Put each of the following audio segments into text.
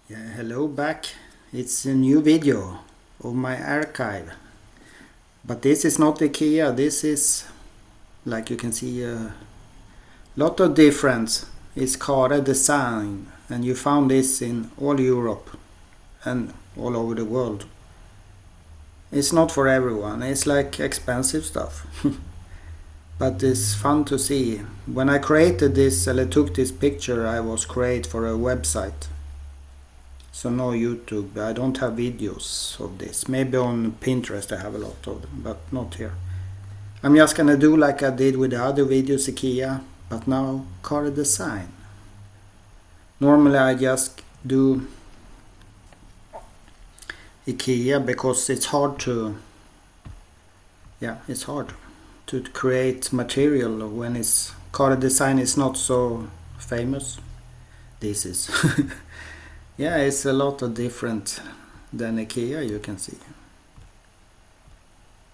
Yeah, hello back. It's a new video of my archive. But this is not IKEA. This is, like you can see, a lot of difference. It's KARE Design, and you found this in all Europe and all over the world. It's not for everyone. It's like expensive stuff. But it's fun to see. When I created this, I took this picture, I was create for a website. So no YouTube. I don't have videos of this. Maybe on Pinterest I have a lot of them, but not here. I'm just gonna do like I did with the other videos, IKEA, but now KARE Design. Normally I just do IKEA because it's hard to create material when it's KARE Design is not so famous. This is yeah, it's a lot of different than IKEA, you can see.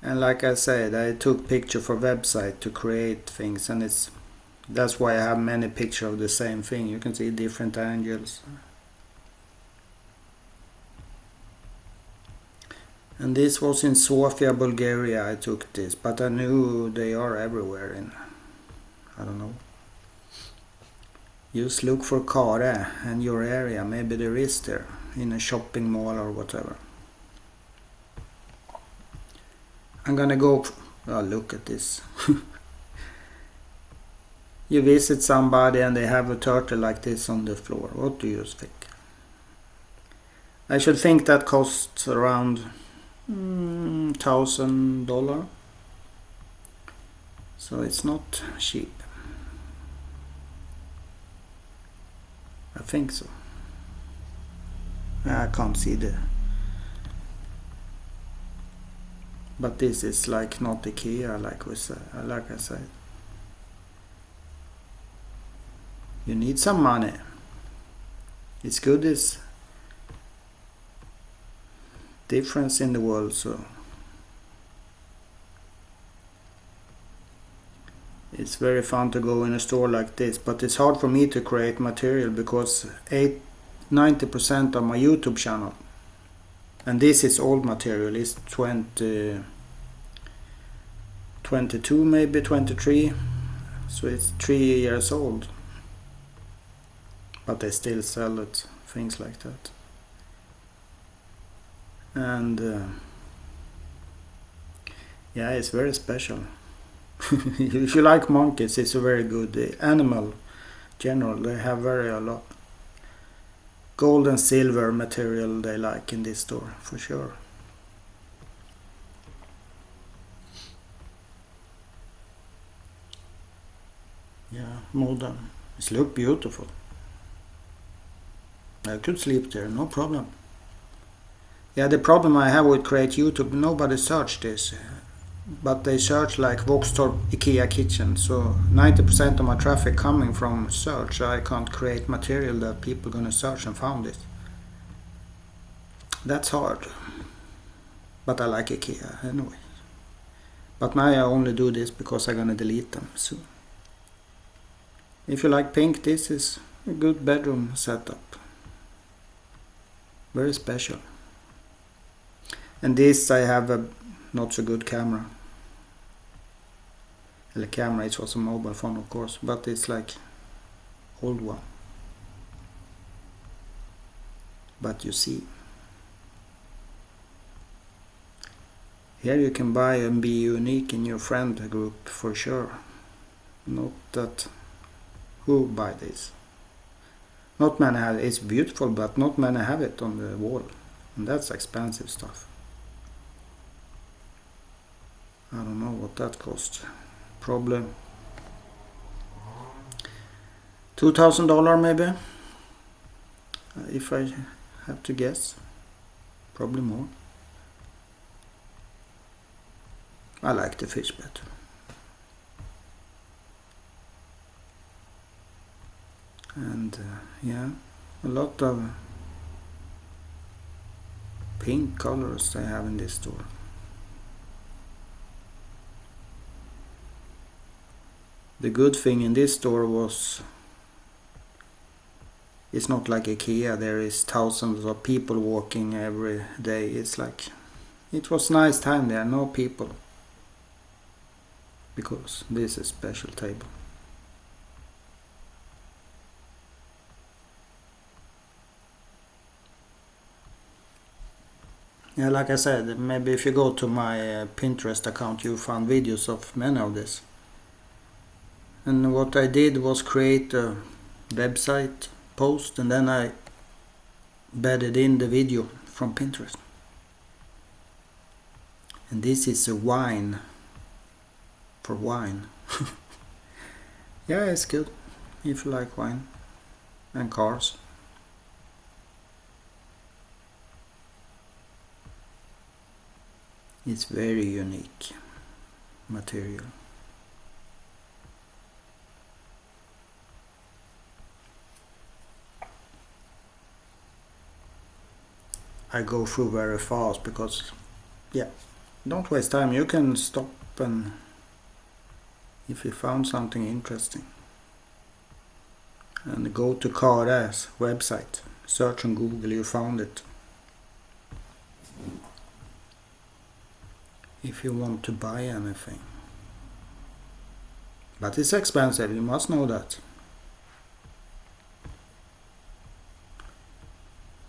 And like I said, I took picture for website to create things, and that's why I have many pictures of the same thing. You can see different angles. And this was in Sofia, Bulgaria. I took this, but I knew they are everywhere in, I don't know. Just look for KARE in your area. Maybe there is there in a shopping mall or whatever. I'm gonna go. Oh, look at this. You visit somebody and they have a turtle like this on the floor. What do you think? I should think that costs around $1,000. So it's not cheap. I think so. I can't see the. But this is like not IKEA, like I said. You need some money. It's good. It's difference in the world, so it's very fun to go in a store like this. But it's hard for me to create material because 90% of my YouTube channel, and this is old material, is 22, maybe 23, so it's 3 years old, but they still sell it, things like that. And yeah, it's very special. If you like monkeys, it's a very good animal. General, they have very a lot gold and silver material they like in this store for sure. Yeah, modern. It looks beautiful. I could sleep there, no problem. Yeah, the problem I have with create YouTube, nobody search this, but they search like Vauxtorp IKEA kitchen. So 90% of my traffic coming from search. I can't create material that people gonna search and found it. That's hard. But I like IKEA anyway. But now I only do this because I'm gonna delete them soon. If you like pink, this is a good bedroom setup. Very special. And this I have a not so good camera. The camera, it was a mobile phone of course, but it's like old one. But you see, here you can buy and be unique in your friend group for sure. Not that who buy this. Not many have it. It's beautiful, but not many have it on the wall, and that's expensive stuff. I don't know what that cost. Probably $2,000 maybe, if I have to guess. Probably more. I like the fish better. And yeah, a lot of pink colors they have in this store. The good thing in this store was It's not like IKEA, there is thousands of people walking every day. It's like, it was nice time there, no people. Because this is a special table. Yeah, like I said, maybe if you go to my Pinterest account, you found videos of many of this. And what I did was create a website post, and then I bedded in the video from Pinterest. And this is a wine for wine. Yeah, it's good if you like wine and cars. It's very unique material. I go through very fast because, yeah, don't waste time. You can stop and if you found something interesting, and go to KARE's website, search on Google, you found it. If you want to buy anything. But it's expensive, you must know that.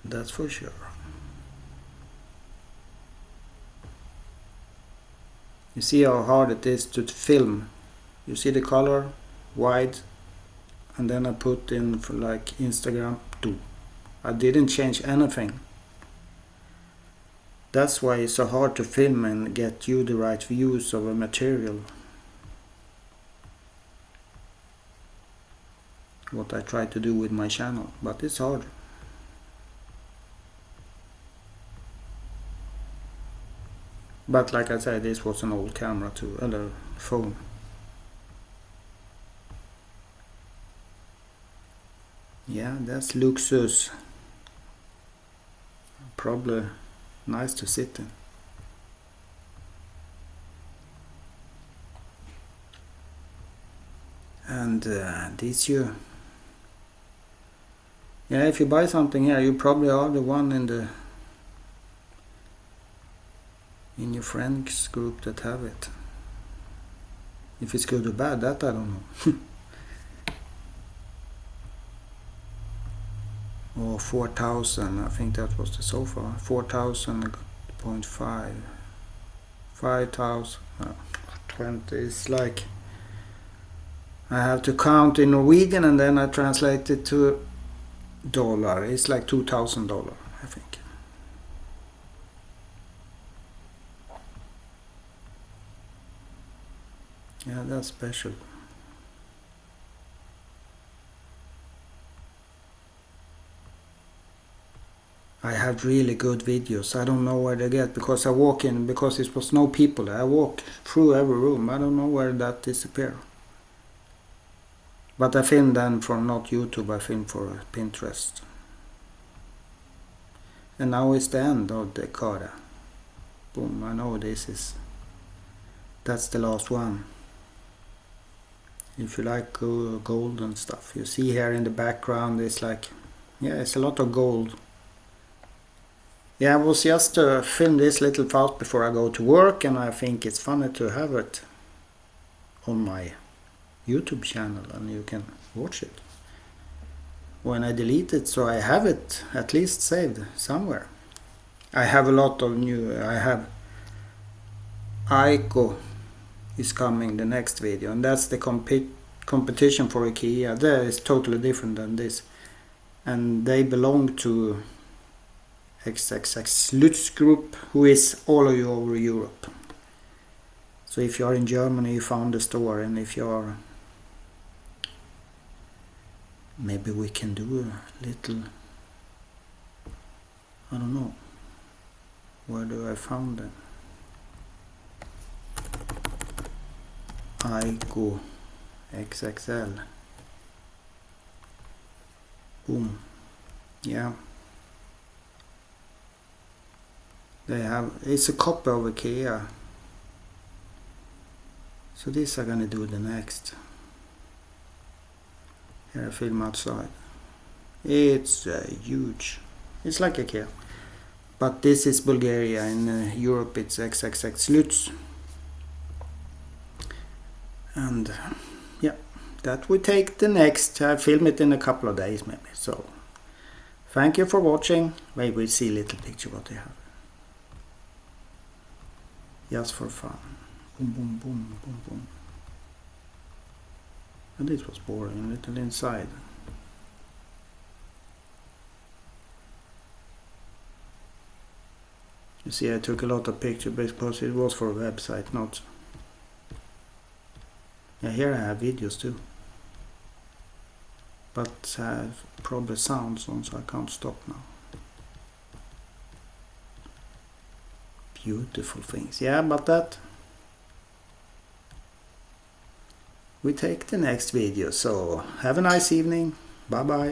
That's for sure. You see how hard it is to film. You see the color, wide, and then I put in for like Instagram too. I didn't change anything. That's why it's so hard to film and get you the right views of a material. What I try to do with my channel, but it's hard. But like I said, this was an old camera too, a phone. Yeah, that's luxus. Probably nice to sit in. And this you, yeah, if you buy something here, you probably are the one in your friends group that have it. If it's good or bad, that I don't know. Or 4,000, I think that was the sofa. 4,000.5, 5,000, 20. It's like I have to count in Norwegian and then I translate it to dollar. It's like $2,000, I think. Yeah, that's special. I have really good videos. I don't know where they get, because I walk in, because it was no people there. I walk through every room. I don't know where that disappeared. But I filmed then for not YouTube, I filmed for Pinterest. And now it's the end of the KARE. Boom, I know that's the last one. If you like gold and stuff. You see here in the background, it's like, yeah, it's a lot of gold. Yeah, I was just film this little fast before I go to work, and I think it's funny to have it on my YouTube channel and you can watch it when I delete it, so I have it at least saved somewhere. I have a lot of I have IKEA is coming, the next video, and that's the competition for IKEA. That is totally different than this, and they belong to XXX Lutz group, who is all over Europe. So if you are in Germany, you found the store, and if you are, maybe we can do a little, I don't know, where do I found them? IKEA XXL. Boom. Yeah. They have, it's a copy of IKEA. So this I'm gonna do the next. Here I film outside. It's huge. It's like IKEA. But this is Bulgaria. In Europe it's XXX Lutz. And yeah, that we take the next. I'll film it in a couple of days maybe. So thank you for watching. Maybe we'll see a little picture what they have. Just for fun. Boom, boom, boom, boom, boom. And this was boring, a little inside. You see, I took a lot of pictures because it was for a website, not... Yeah, here I have videos too. But I have probably sounds on, so I can't stop now. Beautiful things. Yeah, but that... we take the next video. So, have a nice evening. Bye bye.